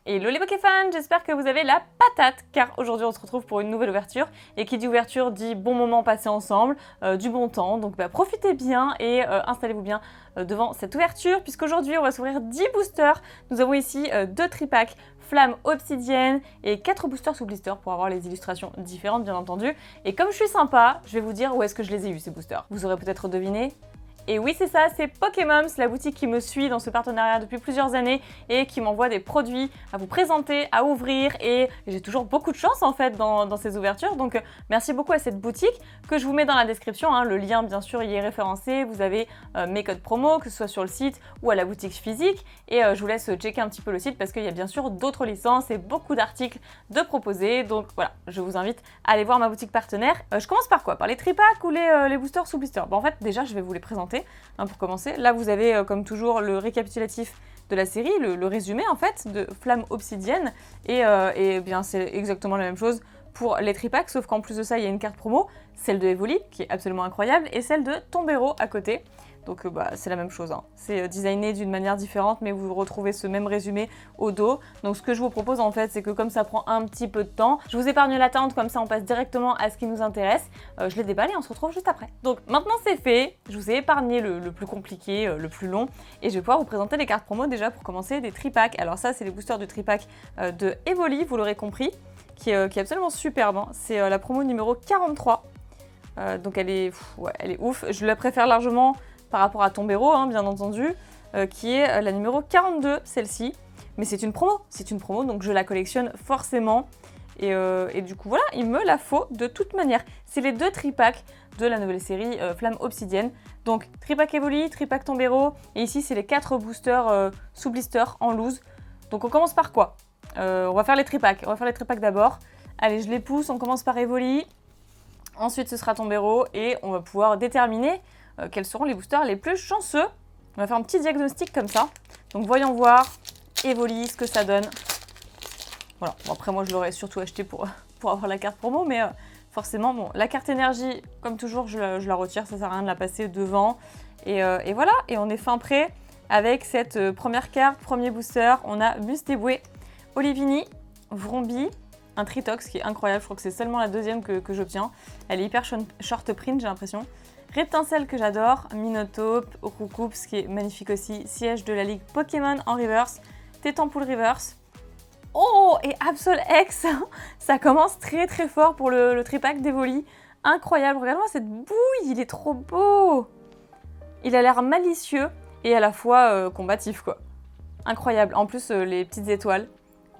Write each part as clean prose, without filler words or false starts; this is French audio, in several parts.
Hello les Pokéfans, j'espère que vous avez la patate car aujourd'hui on se retrouve pour une nouvelle ouverture et qui dit ouverture dit bon moment passé ensemble, du bon temps, donc profitez bien et installez-vous bien devant cette ouverture puisqu'aujourd'hui on va s'ouvrir 10 boosters. Nous avons ici 2 tripacks flamme obsidienne et 4 boosters sous blister pour avoir les illustrations différentes bien entendu. Et comme je suis sympa, je vais vous dire où est-ce que je les ai eus ces boosters. Vous aurez peut-être deviné. Et oui, c'est ça, c'est Pokémoms, la boutique qui me suit dans ce partenariat depuis plusieurs années et qui m'envoie des produits à vous présenter, à ouvrir et j'ai toujours beaucoup de chance en fait dans ces ouvertures. Donc merci beaucoup à cette boutique que je vous mets dans la description, hein. Le lien bien sûr y est référencé, vous avez mes codes promo que ce soit sur le site ou à la boutique physique et je vous laisse checker un petit peu le site parce qu'il y a bien sûr d'autres licences et beaucoup d'articles de proposer. Donc voilà, je vous invite à aller voir ma boutique partenaire. Je commence par quoi? Par les tripacks ou les boosters sous blister? Bon, en fait déjà je vais vous les présenter. Pour commencer, là vous avez comme toujours le récapitulatif de la série, le résumé en fait de Flamme Obsidienne et bien c'est exactement la même chose pour les tripacks sauf qu'en plus de ça il y a une carte promo, celle de Evoli qui est absolument incroyable et celle de Tombero à côté. Donc c'est la même chose, hein. C'est designé d'une manière différente mais vous retrouvez ce même résumé au dos. Donc ce que je vous propose en fait c'est que comme ça prend un petit peu de temps, je vous épargne l'attente, comme ça on passe directement à ce qui nous intéresse. Je les déballe et on se retrouve juste après. Donc maintenant c'est fait, je vous ai épargné le plus compliqué, le plus long et je vais pouvoir vous présenter les cartes promo déjà pour commencer des tripacks. Alors ça c'est les boosters du tripack de Evoli, vous l'aurez compris, qui est absolument superbe, hein. C'est la promo numéro 43. Donc elle est ouf, je la préfère largement par rapport à Tombero, hein, bien entendu, qui est la numéro 42, celle-ci. Mais c'est une promo, donc je la collectionne forcément. Et du coup, voilà, il me la faut de toute manière. C'est les 2 tripacks de la nouvelle série Flamme Obsidienne. Donc, tripack Evoli, tripack Tombero, et ici, c'est les 4 boosters sous blister en loose. Donc, on commence par quoi? On va faire les tripacks. On va faire les tripacks d'abord. Allez, je les pousse, on commence par Evoli. Ensuite, ce sera Tombero, et on va pouvoir déterminer quels seront les boosters les plus chanceux. On va faire un petit diagnostic comme ça. Donc voyons voir Evoli, ce que ça donne. Voilà, bon, après moi je l'aurais surtout acheté pour avoir la carte promo, mais forcément, bon, la carte énergie, comme toujours, je la retire, ça sert à rien de la passer devant. Et voilà, et on est fin prêt avec cette première carte, premier booster. On a Mustéboué, Olivini, Vrombi, un Tritox qui est incroyable, je crois que c'est seulement la deuxième que j'obtiens. Elle est hyper short print, j'ai l'impression. Reptincelle que j'adore, Minotaur, Roucoups qui est magnifique aussi, siège de la ligue Pokémon en reverse, Tétampool reverse. Oh, et Absol X, ça commence très très fort pour le tripack d'Evoli. Incroyable, regarde-moi cette bouille, il est trop beau. Il a l'air malicieux et à la fois combatif quoi. Incroyable, en plus les petites étoiles,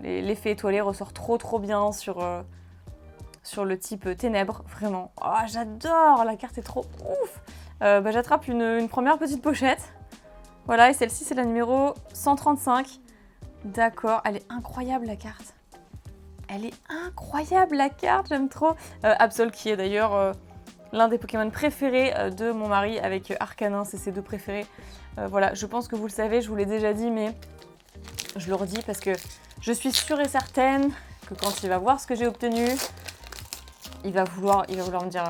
l'effet étoilé ressort trop bien sur le type ténèbres, vraiment. Oh, j'adore, la carte est trop ouf. J'attrape une première petite pochette. Voilà, et celle-ci, c'est la numéro 135. D'accord, elle est incroyable, la carte. Elle est incroyable, la carte, j'aime trop. Absol, qui est d'ailleurs l'un des Pokémon préférés de mon mari avec Arcanin, c'est ses 2 préférés. Voilà, je pense que vous le savez, je vous l'ai déjà dit, mais je le redis parce que je suis sûre et certaine que quand il va voir ce que j'ai obtenu, il va vouloir me dire,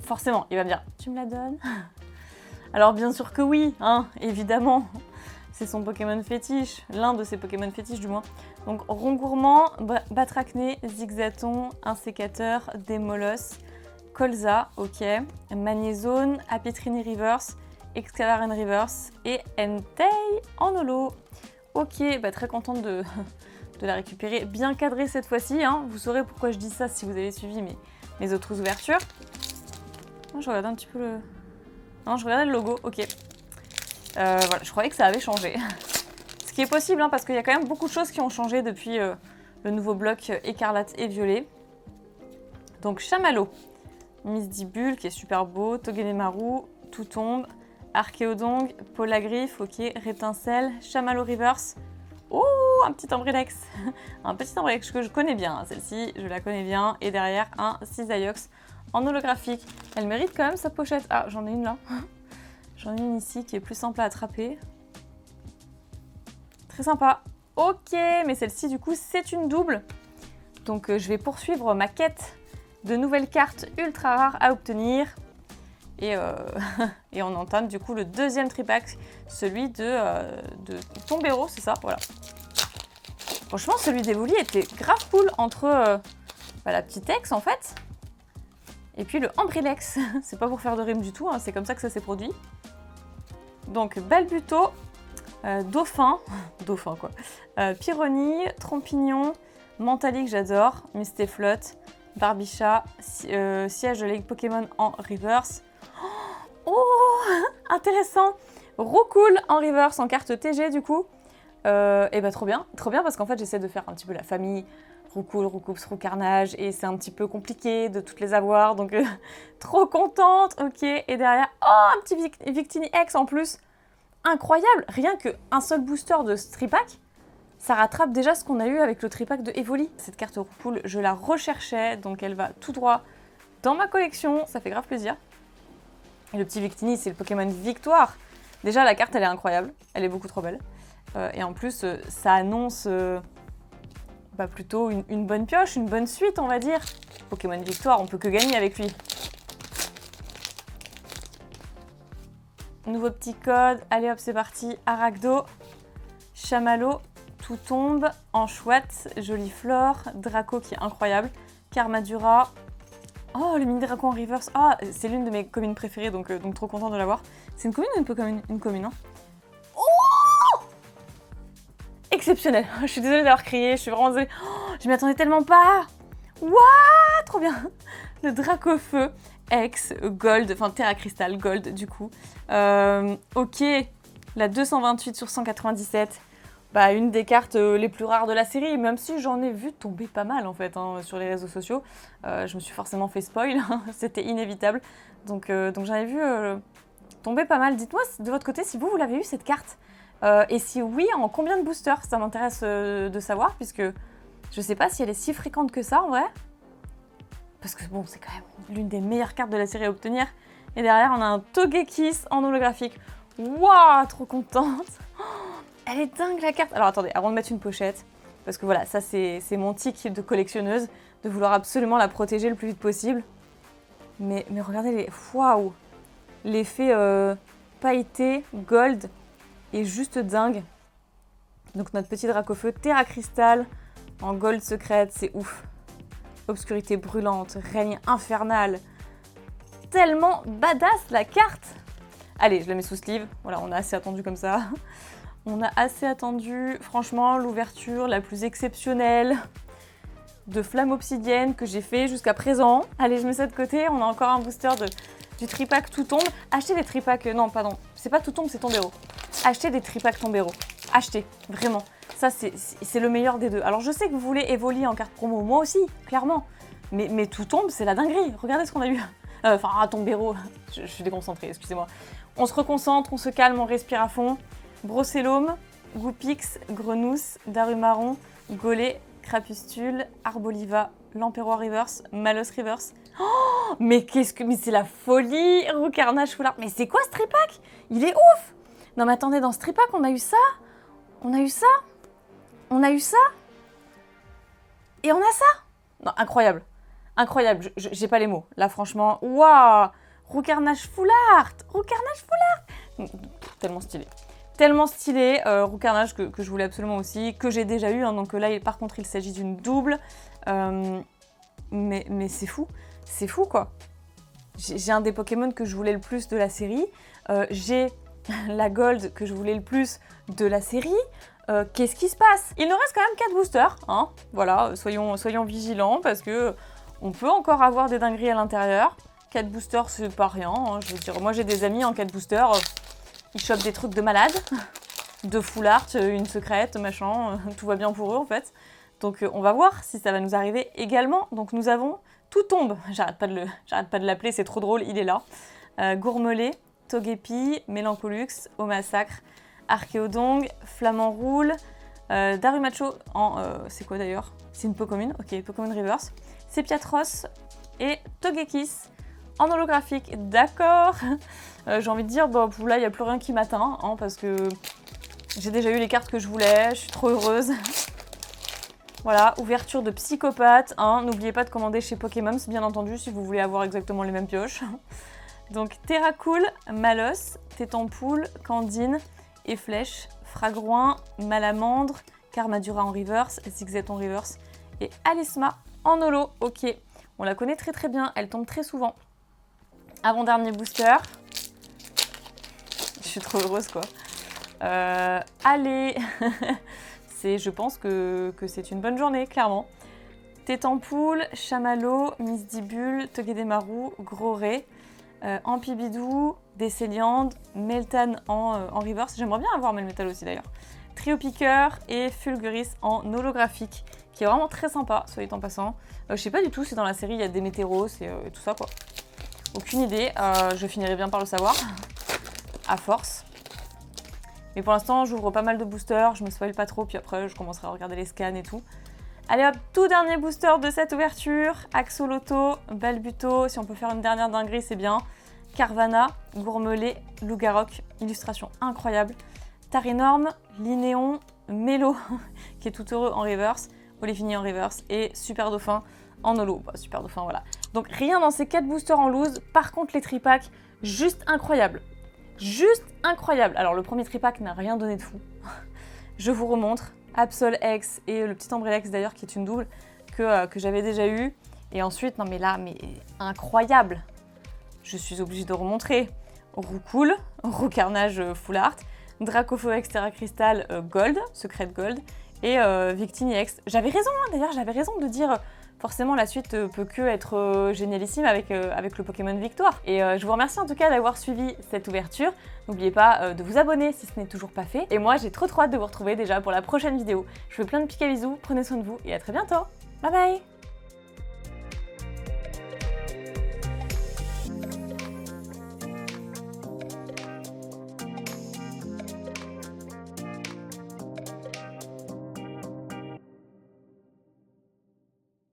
forcément, il va me dire, tu me la donnes? Alors bien sûr que oui, hein, évidemment, c'est son Pokémon fétiche, l'un de ses Pokémon fétiches du moins. Donc Rongourmand, Batracné, Zigzaton, Insécateur, Démolos, Colza, ok, Magnézone, Apitrini Reverse, Excavaren Reverse et Entei en holo. Ok, très contente de la récupérer, bien cadrée cette fois-ci, hein. Vous saurez pourquoi je dis ça si vous avez suivi mes autres ouvertures. Oh, je regardais un petit peu le... Non, je regardais le logo, ok. Voilà, je croyais que ça avait changé. Ce qui est possible, hein, parce qu'il y a quand même beaucoup de choses qui ont changé depuis le nouveau bloc écarlate et violet. Donc Chamallow, Misdibule qui est super beau, Togedemaru, Tout tombe, Archéodong, Polagriffe, ok, Rétincelle, Chamallow Reverse. Oh, un petit Ambredex. Un petit Ambredex que je connais bien, celle-ci, je la connais bien. Et derrière, un Cisaiox en holographique. Elle mérite quand même sa pochette. Ah, j'en ai une là. J'en ai une ici qui est plus simple à attraper. Très sympa. Ok, mais celle-ci, du coup, c'est une double. Donc, je vais poursuivre ma quête de nouvelles cartes ultra rares à obtenir. Et on entame du coup le deuxième tripack, celui de Tombero, c'est ça, voilà. Franchement, celui d'Evoli était grave cool entre la petite Ex en fait, et puis le Ambrilex. C'est pas pour faire de rime du tout, hein, c'est comme ça que ça s'est produit. Donc Balbuto, Dauphin, Dauphin quoi, Pyronie, Trompignon, Mentalique j'adore, Mistéflotte, Barbicha, siège de la Ligue Pokémon en reverse. Oh, intéressant. Roucoule en reverse en carte TG du coup. Et bah trop bien parce qu'en fait j'essaie de faire un petit peu la famille Roucoule, Roucoups, Roucarnage et c'est un petit peu compliqué de toutes les avoir donc trop contente, ok. Et derrière, oh un petit Victini X en plus, incroyable, rien qu'un seul booster de Stripack, ça rattrape déjà ce qu'on a eu avec le Tripack de Evoli. Cette carte Roucoule, je la recherchais donc elle va tout droit dans ma collection, ça fait grave plaisir. Et le petit Victini, c'est le Pokémon Victoire. Déjà, la carte, elle est incroyable. Elle est beaucoup trop belle. Et en plus, ça annonce plutôt une bonne pioche, une bonne suite, on va dire. Pokémon Victoire, on peut que gagner avec lui. Nouveau petit code. Allez hop, c'est parti. Arachdo, Chamallow, tout tombe. Enchouette, Joliflore, Draco qui est incroyable. Karmadura. Oh, le mini Draco en reverse. Ah, c'est l'une de mes communes préférées, donc trop contente de l'avoir. C'est une commune ou une commune, hein? Oh, exceptionnel. Je suis désolée d'avoir crié, je suis vraiment désolée. Oh, je m'y attendais tellement pas. Waouh, trop bien. Le Dracofeu X Gold, enfin Terra Crystal Gold du coup. Ok, la 228 sur 197. Bah, une des cartes les plus rares de la série, même si j'en ai vu tomber pas mal en fait hein, sur les réseaux sociaux. Je me suis forcément fait spoil, c'était inévitable. Donc j'en ai vu tomber pas mal. Dites-moi de votre côté si vous l'avez eu cette carte. Et si oui, en combien de boosters? Ça m'intéresse de savoir, puisque je sais pas si elle est si fréquente que ça en vrai. Parce que bon, c'est quand même l'une des meilleures cartes de la série à obtenir. Et derrière, on a un Togekiss en holographique. Waouh, trop contente. Elle est dingue la carte. Alors attendez, avant de mettre une pochette, parce que voilà, ça c'est mon tic de collectionneuse, de vouloir absolument la protéger le plus vite possible. Mais regardez les... Waouh, l'effet pailleté, gold, est juste dingue. Donc notre petit Dracofeu, Terra Crystal, en gold secrète, c'est ouf. Obscurité brûlante, règne infernal. Tellement badass la carte. Allez, je la mets sous sleeve. Voilà, on a assez attendu comme ça. On a assez attendu, franchement, l'ouverture la plus exceptionnelle de Flamme Obsidienne que j'ai fait jusqu'à présent. Allez, je mets ça de côté, on a encore un booster du Tripack Tout Tombe. Achetez des Tripack, non, pardon, c'est pas Tout Tombe, c'est Tombero. Achetez des Tripack Tombero, achetez, vraiment. Ça, c'est le meilleur des deux. Alors, je sais que vous voulez Evoli en carte promo, moi aussi, clairement. Mais Tout Tombe, c'est la dinguerie, regardez ce qu'on a eu. Enfin, Tombero, je suis déconcentrée, excusez-moi. On se reconcentre, on se calme, on respire à fond. Brocellome, Goupix, Grenousse, Darumaron, Gollet, Crapustule, Arboliva, Lamperois Reverse, Malos Reverse. Oh, mais c'est la folie! Roucarnage Foulard. Mais c'est quoi ce Tripack? Il est ouf! Non mais attendez, dans ce Tripack, on a eu ça? On a eu ça? On a eu ça? Et on a ça? Non, incroyable. Incroyable, j'ai pas les mots. Là, franchement, waouh! Roucarnage Foulard! Roucarnage Foulard! Tellement stylé. Tellement stylé, Roucarnage que je voulais absolument aussi, que j'ai déjà eu, hein, donc là par contre il s'agit d'une double, mais c'est fou quoi. J'ai un des Pokémon que je voulais le plus de la série, j'ai la Gold que je voulais le plus de la série, qu'est-ce qui se passe? Il nous reste quand même 4 boosters, hein, voilà, soyons vigilants parce que on peut encore avoir des dingueries à l'intérieur. 4 boosters c'est pas rien, hein, je veux dire, moi j'ai des amis en 4 boosters, ils chopent des trucs de malade, de full art, une secrète, machin, tout va bien pour eux en fait. Donc on va voir si ça va nous arriver également. Donc nous avons Tout Tombe, j'arrête pas de l'appeler, c'est trop drôle, il est là. Gourmelet, Togepi, Mélancolux, Au Massacre, Archéodong, Flamant Roule, Darumacho en... c'est quoi d'ailleurs? C'est une Pokémon, ok, Pokémon Reverse. Sepiatros et Togekiss en holographique, d'accord. J'ai envie de dire, bon, là, il n'y a plus rien qui m'atteint, hein, parce que j'ai déjà eu les cartes que je voulais, je suis trop heureuse. Voilà, ouverture de Psychopathe, hein. N'oubliez pas de commander chez Pokémon, bien entendu, si vous voulez avoir exactement les mêmes pioches. Donc, Terracool, Malos, Tétampoule, Candine, Efflèche, Fragroin, Malamandre, Karmadura en reverse, Zigzet en reverse et Alisma en holo. Ok, on la connaît très très bien, elle tombe très souvent. Avant-dernier booster. Je suis trop heureuse quoi. Allez, je pense que c'est une bonne journée, clairement. Tétampoule, Chamallow, Misdibule, Togedemaru, Groré, Ampibidou, Décéliande, Meltan en reverse. J'aimerais bien avoir Melmetal aussi d'ailleurs. Trio Piqueur et Fulguris en holographique, qui est vraiment très sympa, soit dit en passant. Je sais pas du tout si dans la série il y a des météros et tout ça quoi. Aucune idée, je finirai bien par le savoir, à force. Mais pour l'instant, j'ouvre pas mal de boosters, je me spoil pas trop, puis après je commencerai à regarder les scans et tout. Allez hop, tout dernier booster de cette ouverture, Axolotl, Balbuto, si on peut faire une dernière dinguerie c'est bien. Carvana, Gourmelet, Lougarok, illustration incroyable. Tarinorm, Linéon, Mélo, qui est tout heureux en reverse, Olefini en reverse et Super Dauphin en holo. Bah, Super Dauphin, voilà. Donc rien dans ces 4 boosters en loose, par contre les tripacks, juste incroyable. Juste incroyable. Alors le premier tripack n'a rien donné de fou. Je vous remontre. Absol X et le petit Ombrellex d'ailleurs qui est une double que j'avais déjà eu. Et ensuite, non mais là, mais incroyable. Je suis obligée de remontrer. Roucoule, Roucarnage Full Art, Dracophorex Terra Crystal Gold, Secret Gold et Victini X. J'avais raison d'ailleurs, j'avais raison de dire forcément la suite peut que être génialissime avec le Pokémon Victoire. Et je vous remercie en tout cas d'avoir suivi cette ouverture. N'oubliez pas de vous abonner si ce n'est toujours pas fait. Et moi j'ai trop hâte de vous retrouver déjà pour la prochaine vidéo. Je vous fais plein de pics à bisous, prenez soin de vous et à très bientôt. Bye bye.